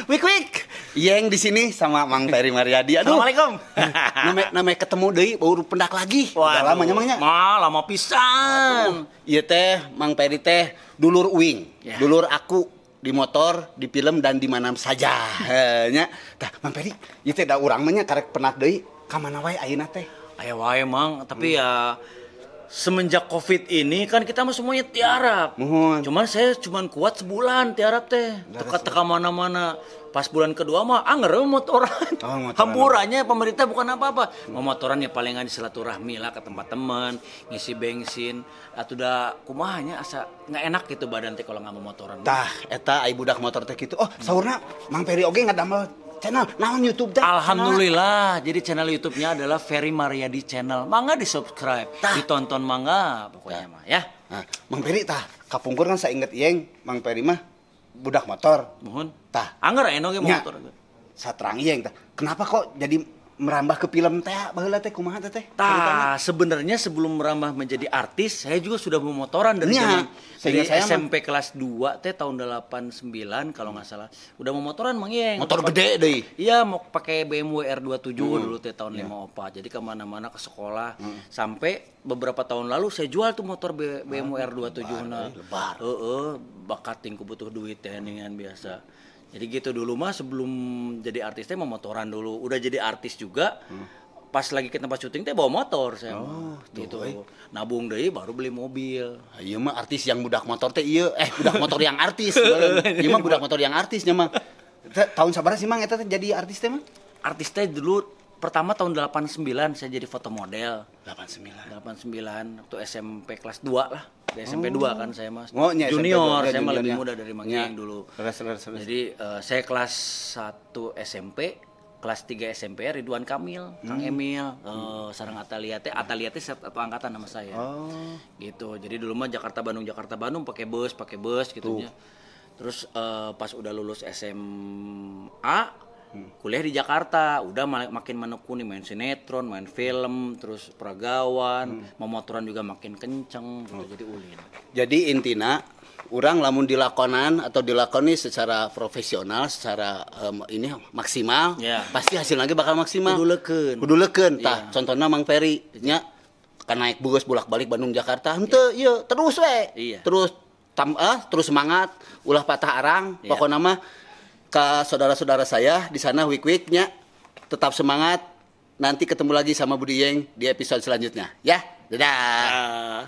Wik wik. Yeng di sini sama Mang Ferry Mariadi. Aduh. Assalamualaikum. Namanya ketemu deui baru pendak lagi. Udah lama nyamangnya. Lama pisan. Ieu teh Mang Ferry teh dulur uing. Ya. Dulur aku di motor, di film dan di mana saja. Nya. Tah Mang Ferry, ieu teh da urang mah nya karek pendak deui. Ka mana wae ayeuna teh? Aya wae Mang, tapi ya semenjak Covid ini kan kita mah semuanya tiarap. Mohon. Cuman saya cuman kuat sebulan tiarap teh. Teka-teka mana-mana. Pas bulan kedua mah anger motoran. Oh, motoran. Hamburannya pemerintah bukan apa-apa. Mau motoran ya palingan di silaturahmi lah ke tempat teman, ngisi bensin. Atuh da kumahanya asa nggak enak gitu badan teh kalau nggak mau motoran. Tah eta ai budak motor teh kitu. Oh, saurna Mang Ferry oge ngadamel channel naon YouTube teh? Alhamdulillah, jadi channel YouTube-nya adalah Ferry Mariadi Channel. Mangga di-subscribe, ditonton mangga pokoknya mah ya. Nah, Mang Ferry tah kapungkur kan saya inget Yeng, Mang Ferry mah budak motor. Mohon. Tah, Angger eno ge motor. saterang Yeng tah. Kenapa kok jadi merambah ke film teh baheula teh kumaha teh? Tah, sebenarnya sebelum merambah menjadi artis, saya juga sudah memotoran dari Nya, dari saya SMP kelas 2 teh tahun 89 kalau nggak salah. Udah memotoran Mang Yeng. Motor gede deui. Iya, mau pakai BMW R27 dulu teh tahun 54. Jadi kemana-mana ke sekolah. Sampai beberapa tahun lalu saya jual tuh motor BMW R27 na. Lebar. Bakat tingku butuh duit teh dengan biasa. Jadi gitu dulu mah sebelum jadi artis teh memotoran dulu. Udah jadi artis juga. Pas lagi ke tempat syuting teh bawa motor saya. Gitu. Nabung deui baru beli mobil. Ieu mah artis yang budak motor teh ieu budak motor yang artis. Ieu mah budak motor yang artisnya mah. Tahun sabaraha sih Mang eta teh jadi artis teh mah? Artis teh dulu pertama tahun 89 saya jadi foto model. 89 waktu SMP kelas 2 lah. Di SMP 2 kan saya Mas. Oh, nya, junior, SMP 2, saya mah lebih juniornya. muda dari Mang Yeng dulu. Terus. Jadi saya kelas 1 SMP, kelas 3 SMP Ridwan Kamil, Kang Emil, sareng Atalia teh satu angkatan sama saya. Gitu. Jadi dulu mah Jakarta Bandung pakai bus gitu nya. Terus pas udah lulus SMA kuliah di Jakarta, udah makin menekuni main sinetron, main film, terus peragawan, memotoran juga makin kenceng gitu, jadi ulin. Jadi intina urang lamun dilakonan atau dilakoni secara profesional, secara ini maksimal, pasti hasilnya bakal maksimal. Kudu leukeun. Tah, contohna Mang Ferry nya kan naik bus bolak-balik Bandung Jakarta, henteu ieu terus we. Terus terus semangat, ulah patah arang, pokoknya mah ke saudara-saudara saya di sana wik-wiknya tetap semangat. Nanti ketemu lagi sama Budi Yeng di episode selanjutnya. Ya, dadah.